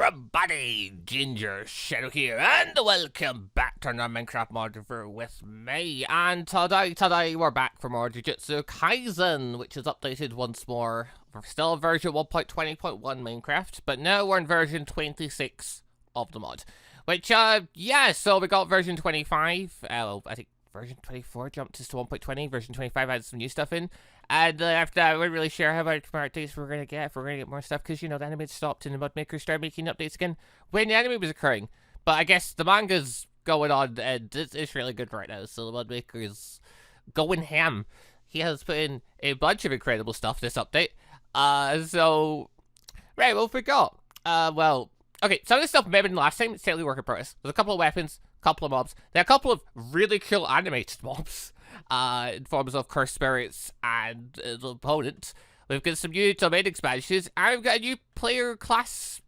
everybody, Gingershadow here, and welcome back to another Minecraft mod with me. And today we're back for more Jujutsu Kaisen, which is updated once more. We're still in version 1.20.1 Minecraft, but now we're in version 26 of the mod. Which, yeah, so we got version 25, I think version 24 jumped us to 1.20, version 25 had some new stuff in. And after that, we're really sure how much more updates we're going to get, if we're going to get more stuff, because, you know, the anime stopped and the mod makers started making updates again when the anime was occurring. But I guess the manga's going on, and it's really good right now, so the mod maker's going ham. He has put in a bunch of incredible stuff this update. So, right, what we got? Well, okay, some of the stuff maybe in the last time, it's totally work in progress. There's a couple of weapons, a couple of mobs. There are a couple of really cool animated mobs. In forms of cursed spirits and the opponent. We've got some new domain expansions, and we've got a new player class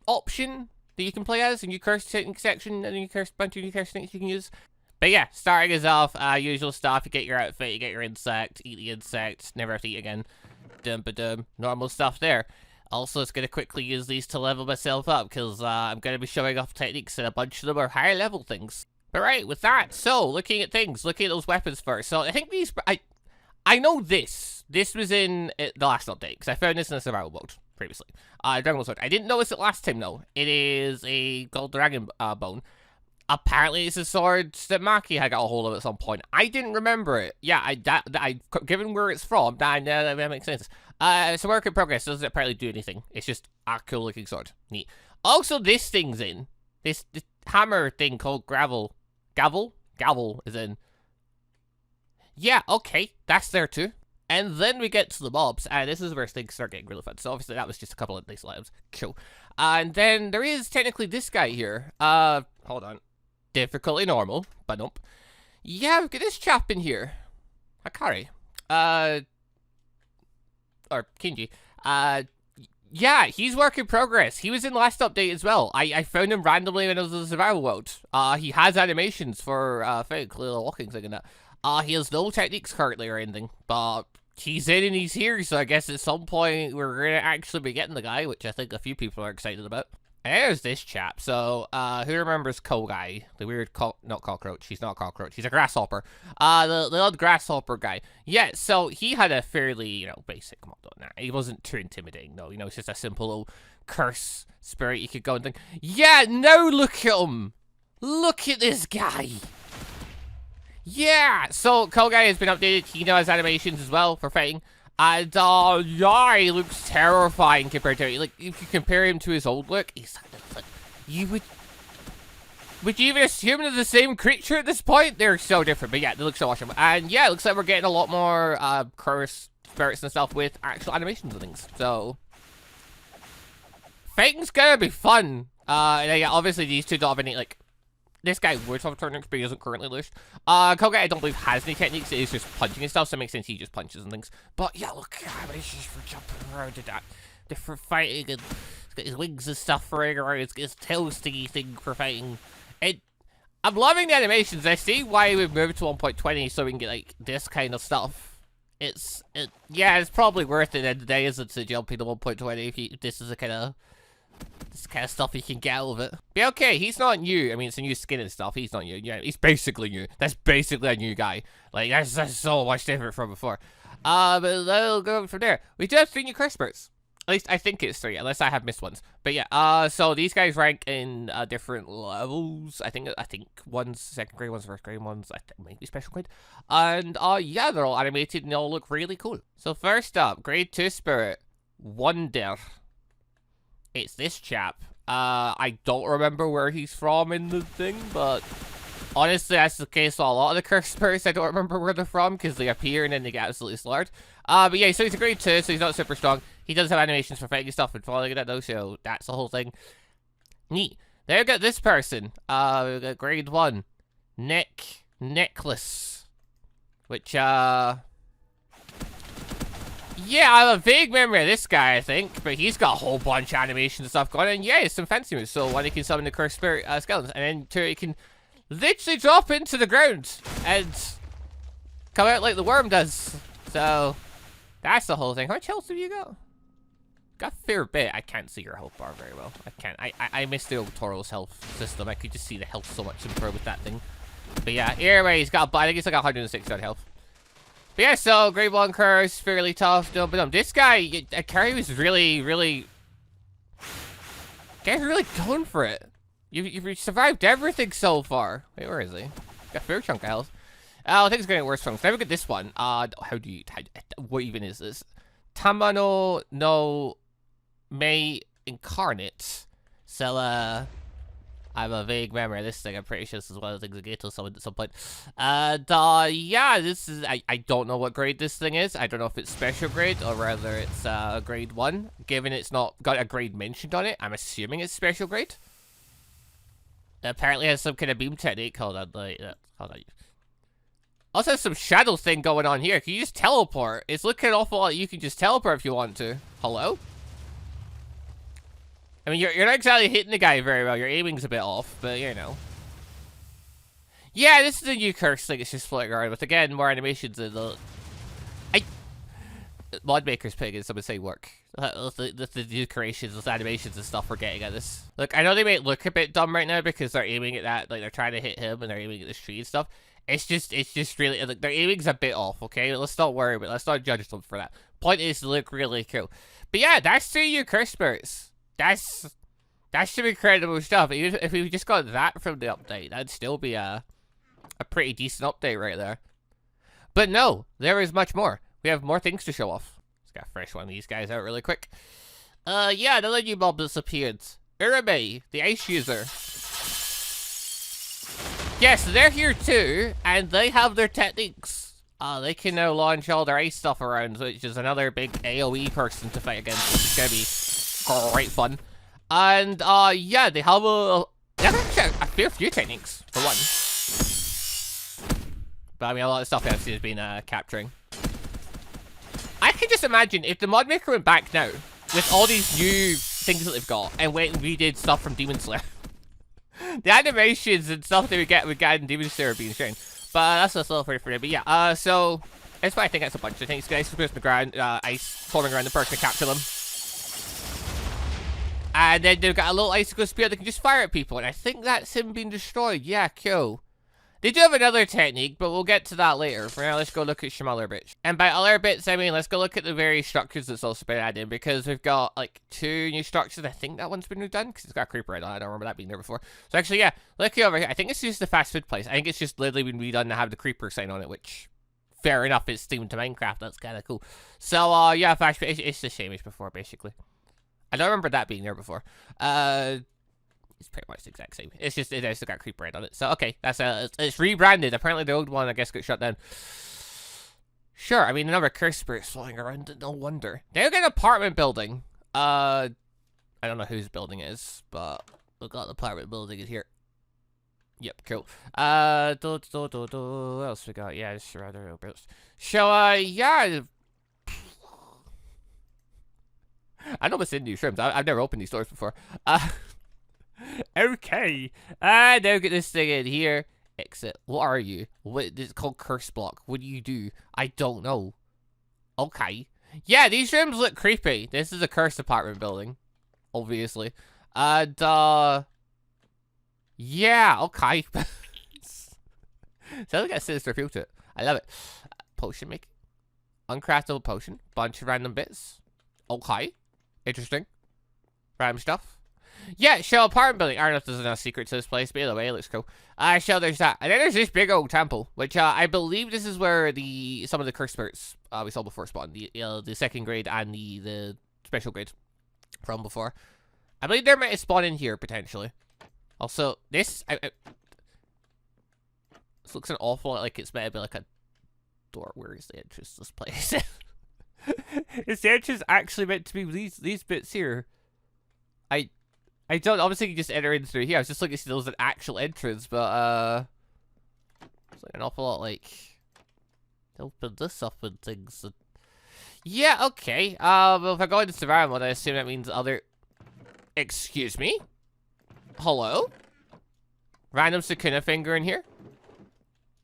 option that you can play as, a new curse technique section, and a bunch of new curse techniques you can use. But yeah, starting us off, usual stuff, you get your outfit, you get your insect, eat the insect, never have to eat again. Dum-ba-dum, normal stuff there. Also, it's going to quickly use these to level myself up, because I'm going to be showing off techniques, and a bunch of them are higher level things. But right, with that, so, looking at things, looking at those weapons first. So, I think these, I know this. This was in the last update, because I found this in a survival mode previously. Dragon Ball Sword. I didn't notice it last time, though. It is a gold dragon bone. Apparently, it's a sword that Maki had got a hold of at some point. I didn't remember it. Yeah, given where it's from, that makes sense. It's a work in progress. Doesn't apparently do anything. It's just a cool-looking sword. Neat. Also, this thing's in. This hammer thing called Gavel is in. Yeah, okay, that's there too. And then we get to the mobs, and this is where things start getting really fun. So obviously that was just a couple of nice items. Cool. And then there is technically this guy here. Hold on. Difficulty normal, but nope. Yeah, we've got this chap in here. Akari. Or Kinji. Yeah, he's work in progress. He was in last update as well. I found him randomly when I was in the survival world. He has animations for, fake little walking thing and that. He has no techniques currently or anything, but he's in and he's here, so I guess at some point we're gonna actually be getting the guy, which I think a few people are excited about. There's this chap. So, who remembers Kogai? The weird not cockroach. He's not a cockroach. He's a grasshopper. The old grasshopper guy. Yeah, so he had a fairly, you know, basic mod on that. He wasn't too intimidating, though. You know, it's just a simple little curse spirit you could go and think. Yeah, now look at him. Look at this guy. Yeah, so Kogai has been updated. He now has animations as well for fighting. And, yeah, he looks terrifying compared to, like, if you compare him to his old look, he's like, would you even assume they're the same creature at this point? They're so different, but yeah, they look so awesome. And yeah, it looks like we're getting a lot more, curse spirits and stuff with actual animations and things, so. Fighting's gonna be fun. And yeah, obviously these two don't have any, like, this guy would have techniques, but he isn't currently loosed. Kogai, I don't believe, has any techniques. He's just punching and stuff, so it makes sense he just punches and things. But yeah, look, he's just for jumping around and that. For fighting, and he's got his wings and stuff running around. He's got his tail stingy thing for fighting. And I'm loving the animations. I see why we've moved to 1.20 so we can get, like, this kind of stuff. Yeah, it's probably worth it in the day, isn't it, to jump into 1.20 if this is the kind of stuff you can get out of it. But okay, he's not new. I mean, it's a new skin and stuff. He's not new. Yeah, he's basically new. That's basically a new guy. Like, that's so much different from before. But we'll go from there. We do have 3 new curse spirits. At least I think it's 3, unless I have missed ones. But yeah, so these guys rank in different levels. I think one's second grade, one's first grade, one's I think maybe special grade. And yeah, they're all animated and they all look really cool. So first up, grade 2 spirit, Wonder. It's this chap. I don't remember where he's from in the thing, but honestly, that's the case with a lot of the curse spirits. I don't remember where they're from, because they appear and then they get absolutely slaughtered. But yeah, so he's a grade 2, so he's not super strong. He does have animations for fighting stuff and falling and that, though, so that's the whole thing. Neat. There we got this person. We got grade 1. Necklace. Which, yeah, I have a vague memory of this guy, I think, but he's got a whole bunch of animation and stuff going on, and yeah, it's some fancy moves. So one, he can summon the cursed spirit skeletons, and then 2, he can literally drop into the ground and come out like the worm does. So that's the whole thing. How much health have you got? Got a fair bit. I can't see your health bar very well. I can't. I missed the old Toro's health system. I could just see the health so much improved with that thing. But yeah, anyway, he's got, I think he's like 106 on health. But yeah, so grade 1 curse, fairly tough. But this guy, Curry was really guy's really going for it. You've survived everything so far. Wait, where is he? Got a fair chunk of health. I think it's getting worse from. So never get this one. What even is this? Tamano no May Incarnate. So, I have a vague memory of this thing. I'm pretty sure this is one of the things that Gato summoned at some point. Yeah, this is... I don't know what grade this thing is. I don't know if it's special grade or whether it's grade 1. Given it's not got a grade mentioned on it, I'm assuming it's special grade. It apparently has some kind of beam technique. Hold on. Hold on. Also has some shadow thing going on here. Can you just teleport? It's looking awful like you can just teleport if you want to. Hello? I mean, you're not exactly hitting the guy very well. Your aiming's a bit off, but you know. Yeah, this is a new curse thing. It's just floating around with, again, more animations in the... Mod Maker's pig is, I would say, work. The new creations, with animations and stuff we're getting at this. Look, I know they may look a bit dumb right now because they're aiming at that, like, they're trying to hit him and they're aiming at this tree and stuff. It's just really, like, their aiming's a bit off, okay? Let's not worry about it. Let's not judge them for that. Point is, they look really cool. But yeah, that's 3 new curse spirits. That's some incredible stuff. Even if we just got that from the update, that'd still be a pretty decent update right there. But no, there is much more. We have more things to show off. Let's get a fresh one of these guys out really quick. Yeah, another new mob that's appeared. Urame, the ice user. Yes, they're here too, and they have their techniques. They can now launch all their ice stuff around, which is another big AoE person to fight against, which is gonna be great fun. And yeah, they have actually a fair few techniques for one. But I mean, a lot of stuff I've seen has been capturing. I can just imagine if the mod maker went back now with all these new things that they've got and went and redid stuff from Demon Slayer. The animations and stuff that we get with Guide and Demon Slayer are being shown. But that's a little for it. But yeah, so that's why I think that's a bunch of things. Guys, on the ground, ice forming around the person to capture them. And then they've got a little icicle spear that can just fire at people. And I think that's him being destroyed. Yeah, cool. They do have another technique, but we'll get to that later. For now, let's go look at some other bits. And by other bits, I mean, let's go look at the various structures that's also been added in. Because we've got, like, 2 new structures. I think that one's been redone, because it's got a creeper right on it. I don't remember that being there before. So actually, yeah, look over here. I think it's just the fast food place. I think it's just literally been redone to have the creeper sign on it, which... Fair enough, it's themed to Minecraft. That's kind of cool. So, yeah, fast food, it's the same as before, basically. I don't remember that being there before. It's pretty much the exact same. It's just, it's still got creeper right on it. So, okay, that's it's rebranded. Apparently the old one, I guess, got shut down. Sure, I mean, another curse spirits flying around, no wonder. They've got an apartment building. I don't know whose building it is, but we've got an apartment building in here. Yep, cool. What else we got? Yeah, just rather builds. So, yeah. I know what's in these rooms. I've never opened these doors before. Okay. Now get this thing in here. Exit. What are you? What? It's called curse block. What do you do? I don't know. Okay. Yeah, these rooms look creepy. This is a cursed apartment building, obviously. And yeah. Okay. Sounds like a sinister feel to it. I love it. Potion making. Uncraftable potion. Bunch of random bits. Okay. Interesting. Random stuff. Yeah, so apartment building. I don't know if there's enough secret to this place, but either way, it looks cool. So there's that. And then there's this big old temple, which I believe this is where some of the curse spirits we saw before spawn. The second grade and the special grade from before. I believe they might spawn in here, potentially. Also, this looks an awful lot like it's meant to be like a door. Where is the entrance to this place? Is the entrance actually meant to be these bits here? I don't, obviously you just enter in through here. I was just looking to see those an actual entrance, but it's like an awful lot like open this up and things. And... Yeah, okay. Well, if I go into survival mode, I assume that means other. Excuse me. Hello. Random Sakuna finger in here.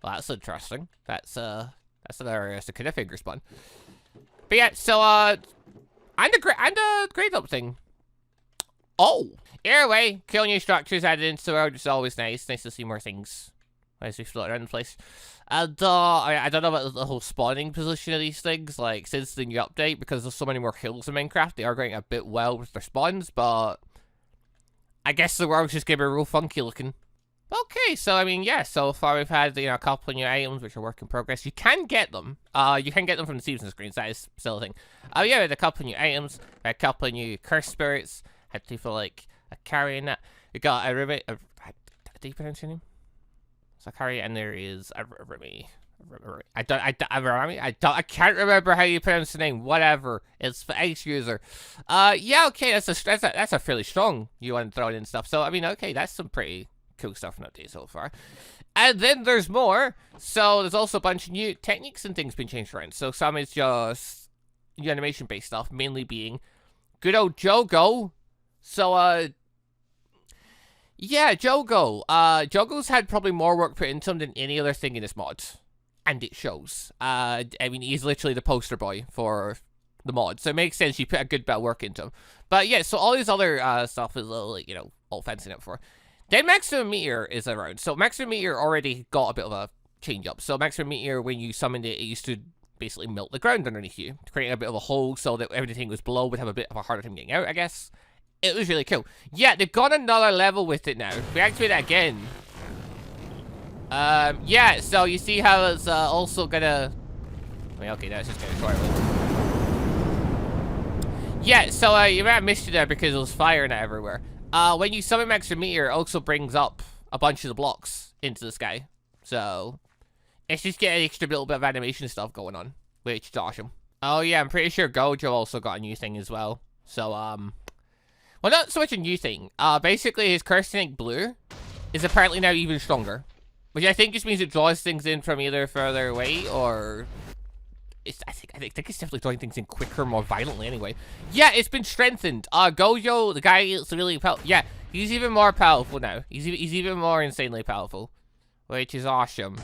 Well, that's interesting. That's another Sakuna finger spawn. But yeah, so I And a grade up thing. Oh. Either way, cool new structures added into the world, which is always nice. Nice to see more things as we float around the place. And I don't know about the whole spawning position of these things, like, since the new update, because there's so many more hills in Minecraft, they are going a bit well with their spawns, but I guess the world's just getting real funky looking. Okay, so I mean, yeah, so far we've had, you know, a couple of new items, which are work in progress. You can get them. You can get them from the season screens, that is still a thing. Yeah, we had a couple of new items, we had a couple of new curse spirits, had people like a carrying that. We got a Remy, do you pronounce your name? Zakari, and there is a Remy. I can't remember how you pronounce the name. Whatever. It's for Ace user. Yeah, okay, that's a fairly strong you want to throw in stuff. So I mean, okay, that's some pretty cool stuff from update so far. And then there's more. So there's also a bunch of new techniques and things being changed around. So some is just new animation based stuff, mainly being good old Jogo. So yeah, Jogo. Jogo's had probably more work put into him than any other thing in this mod. And it shows. I mean, he's literally the poster boy for the mod. So it makes sense you put a good bit of work into him. But yeah, so all these other stuff is a little, like, you know, all fancy up for. Then Maximum Meteor is around. So Maximum Meteor already got a bit of a change up. So Maximum Meteor, when you summoned it, it used to basically melt the ground underneath you, creating a bit of a hole so that everything was below would have a bit of a harder time getting out, I guess. It was really cool. Yeah, they've got another level with it now. We activate that again. Yeah, so you see how it's also gonna... I mean, okay, that's just gonna short. Yeah, so you might have missed it there because there was fire and everywhere. When you summon Maximum Meteor, it also brings up a bunch of the blocks into the sky. So it's just getting an extra little bit of animation stuff going on, which is awesome. Oh yeah, I'm pretty sure Gojo also got a new thing as well. So, well, not so much a new thing. Basically, his Curse Snake Blue is apparently now even stronger. Which I think just means it draws things in from either further away, or... I think it's definitely drawing things in quicker, more violently anyway. Yeah, it's been strengthened. Gojo, the guy is really powerful. Yeah, he's even more powerful now. He's even more insanely powerful. Which is awesome.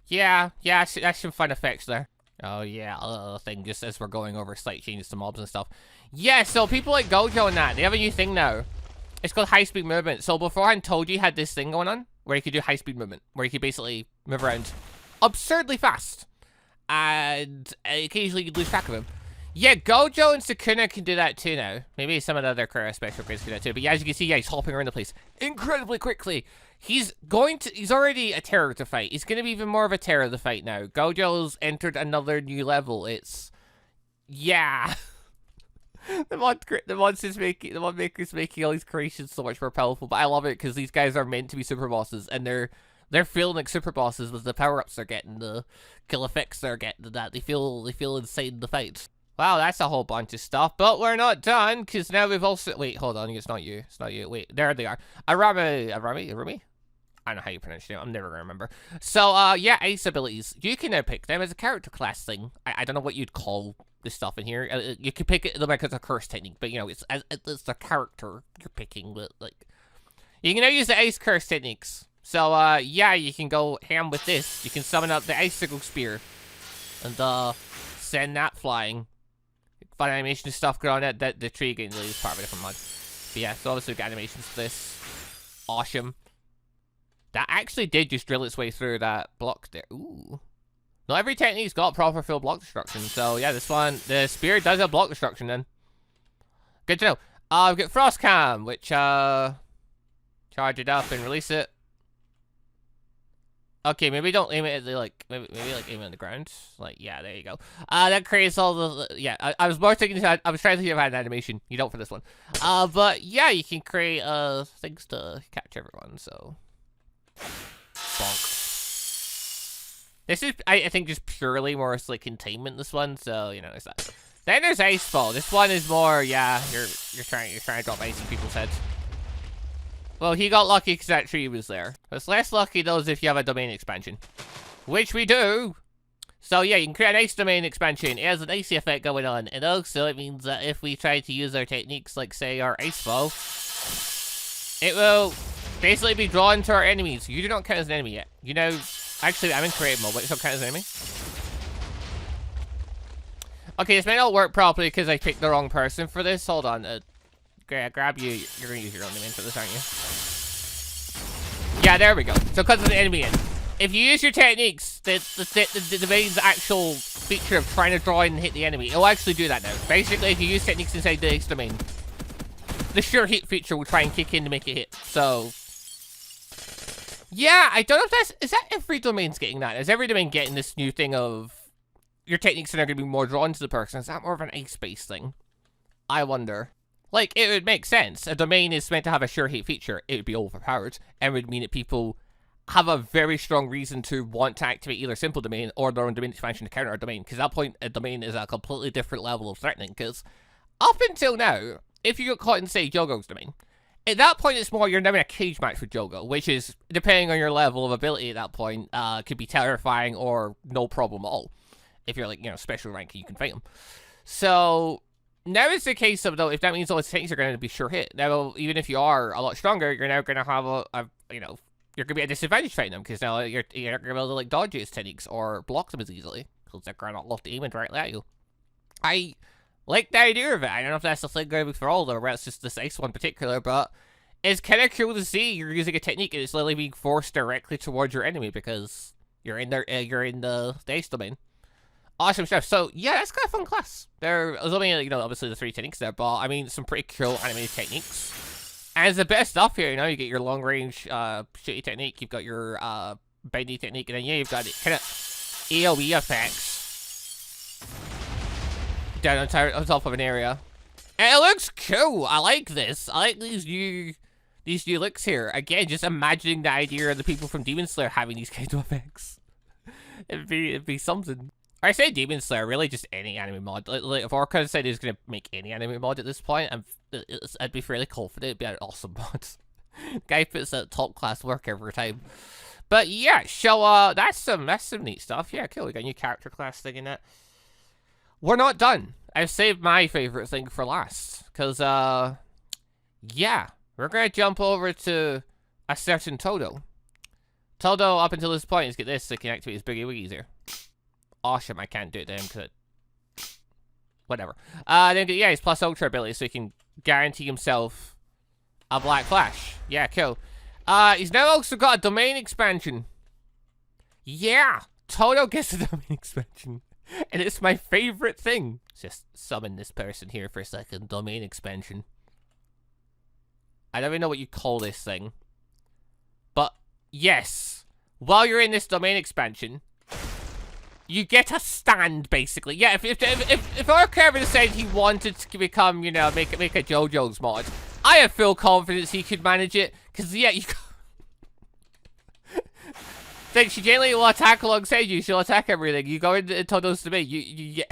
Yeah, that's some fun effects there. Oh yeah, a little thing just as we're going over slight changes to mobs and stuff. Yeah, so people like Gojo and that, they have a new thing now. It's called high-speed movement. So beforehand, Toji had this thing going on where you could do high-speed movement, where you could basically move around absurdly fast. And occasionally you'd lose track of him. Yeah, Gojo and Sukuna can do that too now. Maybe some of the other special grades can do that too. But yeah, as you can see, yeah, he's hopping around the place incredibly quickly. He's already a terror to fight. He's going to be even more of a terror to fight now. Gojo's entered another new level. It's... yeah. The mod maker's making all these creations so much more powerful, but I love it because these guys are meant to be super bosses, and they're feeling like super bosses with the power-ups they're getting, the kill effects they're getting, that they feel insane in the fight. Wow, that's a whole bunch of stuff, but we're not done, because now we've also... wait, hold on, it's not you. Wait, there they are. Arami? I don't know how you pronounce your name. I'm never gonna remember. So, yeah, ace abilities. You can now pick them as a character class thing. I don't know what you'd call this stuff in here. You can pick it like as a curse technique, but, you know, it's the character you're picking. But, like, you can now use the ace curse techniques. So, yeah, you can go ham with this. You can summon up the icicle spear and, send that flying. Fun animation stuff going on. That the tree getting really is part of a different mod. But yeah, so obviously we've got animations for this. Awesome. That actually did just drill its way through that block there. Ooh. Not every technique's got proper full block destruction. So yeah, this one, the spear does have block destruction then. Good to know. We've got Frost Cam, which, charge it up and release it. Okay, maybe don't aim it at the, like, maybe like aim it on the ground. Like, yeah, there you go. That creates all the, yeah, I was more thinking, I was trying to think if I had an animation. You don't for this one. But yeah, you can create, things to catch everyone, so. Bonk. This is, I think, just purely more like containment, this one, so, you know, it's that. Then there's Icefall. This one is more, yeah, you're trying to drop ice in people's heads. Well, he got lucky because that tree was there. It's less lucky, though, if you have a domain expansion. Which we do! So, yeah, you can create an ice domain expansion. It has an icy effect going on. And also, it means that if we try to use our techniques, like, say, our Icefall, it will basically be drawn to our enemies. You do not count as an enemy yet. You know, actually, I'm in creative mode, but it don't count as an enemy. Okay, this may not work properly because I picked the wrong person for this. Hold on. Grab you. You're going to use your own domain for this, aren't you? Yeah, there we go. So because of the enemy in. If you use your techniques, the domain's actual feature of trying to draw in and hit the enemy, it'll actually do that now. Basically, if you use techniques inside the domain, the sure hit feature will try and kick in to make it hit. So, yeah, I don't know if that's... Is that every domain's getting that? Is every domain getting this new thing of your techniques are now going to be more drawn to the person? Is that more of an ice-based thing? I wonder. Like, it would make sense. A domain is meant to have a sure hit feature. It would be overpowered and would mean that people have a very strong reason to want to activate either simple domain or their own domain expansion to counter a domain. Because at that point, a domain is a completely different level of threatening. Because up until now, if you get caught in, say, Jogo's domain, at that point, it's more you're now in a cage match with Jogo, which is, depending on your level of ability at that point, could be terrifying or no problem at all. If you're, like, you know, special rank, you can fight them. So now it's the case of, though, if that means all his techniques are going to be sure hit. Now, even if you are a lot stronger, you're now going to have you know, you're going to be at a disadvantage fighting them, because now you're going to be able to, like, dodge his techniques or block them as easily, because they're going to love to aim directly at you. I like the idea of it. I don't know if that's the thing going for all, or it's just this ice one in particular, but it's kind of cool to see you're using a technique and it's literally being forced directly towards your enemy, because you're in the ice domain. Awesome stuff. So, yeah, that's kind of fun class. There's only, you know, obviously the 3 techniques there, but, I mean, some pretty cool animated techniques. And it's the best stuff here, you know, you get your long-range shitty technique, you've got your bendy technique, and then, yeah, you've got kind of AoE effects down on top of an area. And it looks cool. I like this. I like these new looks here. Again, just imagining the idea of the people from Demon Slayer having these kinds of effects. It'd be something. I say Demon Slayer, really just any anime mod. Like if Orca said he was going to make any anime mod at this point, I'd be fairly confident it'd be an awesome mod. The guy puts out top class work every time. But yeah, so that's some neat stuff. Yeah, cool. We got a new character class thing in it. We're not done. I've saved my favorite thing for last. Because, yeah, we're going to jump over to a certain Toto. Toto, up until this point, is get this, so he can activate his Boogie Woogies here. Awesome, I can't do it then, because whatever. Then, yeah, his plus ultra ability, so he can guarantee himself a Black Flash. Yeah, cool. He's now also got a domain expansion. Yeah, Toto gets a domain expansion. And it's my favorite thing. Just summon this person here for a second. Domain expansion. I don't even know what you call this thing. But, yes. While you're in this domain expansion, you get a stand, basically. Yeah, if Orca ever said he wanted to become, you know, make a JoJo's mod, I have full confidence he could manage it. Because, yeah, you think she generally will attack alongside you. She'll attack everything. You go into Toto's domain. You get...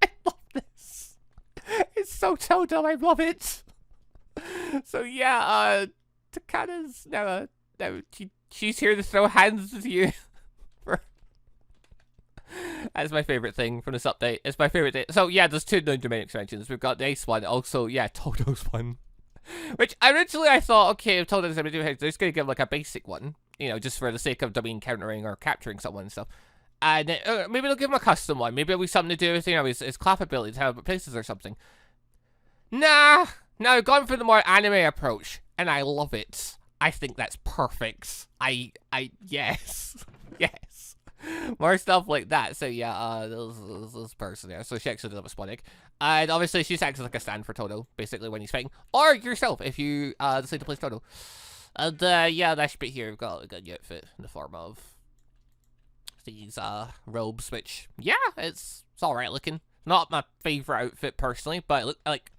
I love this. It's so Toto. I love it. So, yeah, Takana's now she's here to throw hands with you. That's my favorite thing from this update. It's my favorite thing. So, yeah, there's 2 domain expansions. We've got the Ace one. Also, yeah, Toto's one. Which, originally, I thought, okay, if Toto's going to do it, they're just going to give, like, a basic one. You know, just for the sake of domain countering or capturing someone and stuff. And then, maybe they'll give him a custom one. Maybe it'll be something to do with, you know, his clap ability to have places or something. Nah. No, I've gone for the more anime approach. And I love it. I think that's perfect. Yes. Yes. More stuff like that. So yeah, this person there. So she acts as a Sponic. And obviously she acts as like a stand for Toto, basically, when he's fighting. Or yourself, if you decide to play Toto. And yeah, that bit here, we've got a good outfit in the form of these robes, which, yeah, it's alright looking. Not my favorite outfit personally, but look, like,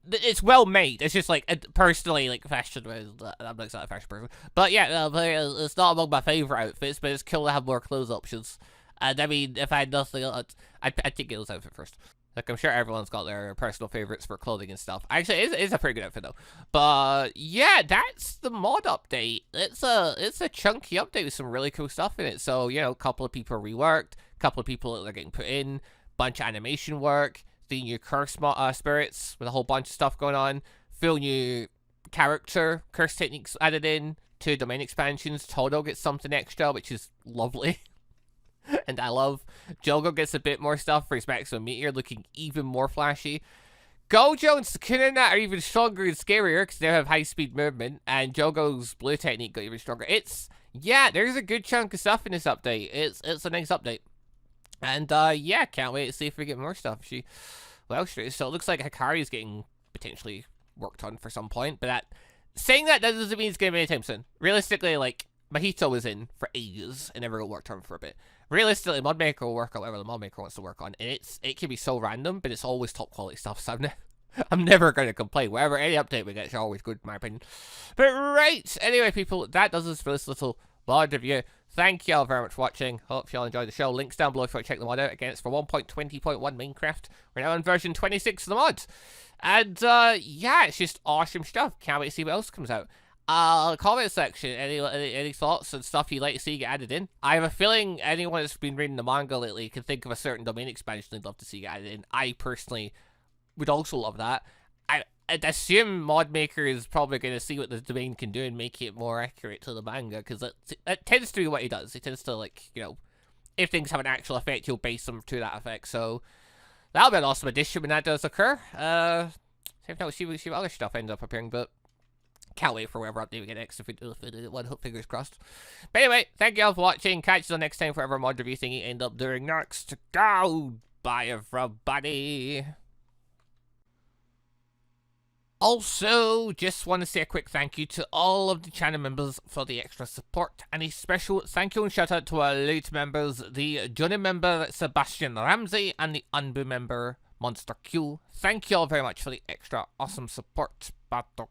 it's well made. It's just like personally, like, fashion. I'm not a fashion person, but yeah, it's not among my favorite outfits. But it's cool to have more clothes options. And I mean, if I had nothing else, I'd take Gil's outfit first. Like, I'm sure everyone's got their personal favorites for clothing and stuff. Actually, it's a pretty good outfit though. But yeah, that's the mod update. It's a chunky update with some really cool stuff in it. So, you know, a couple of people are reworked, a couple of people that are getting put in, bunch of animation work. The new curse spirits with a whole bunch of stuff going on. Full new character curse techniques added in. 2 domain expansions. Toto gets something extra, which is lovely. And I love Jogo gets a bit more stuff for his maximum meteor, looking even more flashy. Gojo and Sukuna are even stronger and scarier because they have high-speed movement, and Jogo's blue technique got even stronger. Yeah, there's a good chunk of stuff in this update. It's a nice update. And, yeah, can't wait to see if we get more stuff. So it looks like Hikari's getting potentially worked on for some point, but saying that doesn't mean it's going to be anytime soon. Realistically, like, Mahito was in for ages and never got worked on for a bit. Realistically, Modmaker will work on whatever the Modmaker wants to work on, and it can be so random, but it's always top quality stuff, so I'm never going to complain. Whatever, any update we get is always good, in my opinion. But right, anyway, people, that does us for this little mod review. Thank you all very much for watching. Hope you all enjoyed the show. Links down below if you want to check the mod out. Again, it's for 1.20.1 Minecraft. We're now on version 26 of the mod. And, yeah, it's just awesome stuff. Can't wait to see what else comes out. Comment section, any thoughts and stuff you'd like to see get added in? I have a feeling anyone that's been reading the manga lately can think of a certain domain expansion they'd love to see get added in. I personally would also love that. I'd assume Modmaker is probably going to see what the domain can do and make it more accurate to the manga, because that tends to be what he does. He tends to, like, you know, if things have an actual effect, he'll base them to that effect, so that'll be an awesome addition when that does occur. We'll see what other stuff ends up appearing, but can't wait for whatever update we get next if we do one, fingers crossed. But anyway, thank you all for watching. Catch you next time for whatever mod review thing you end up doing next. Go! Bye, everybody! Also, just want to say a quick thank you to all of the channel members for the extra support, and a special thank you and shout out to our late members, the Johnny member Sebastian Ramsey and the ANBU member MonsterQ. Thank you all very much for the extra awesome support. Bato.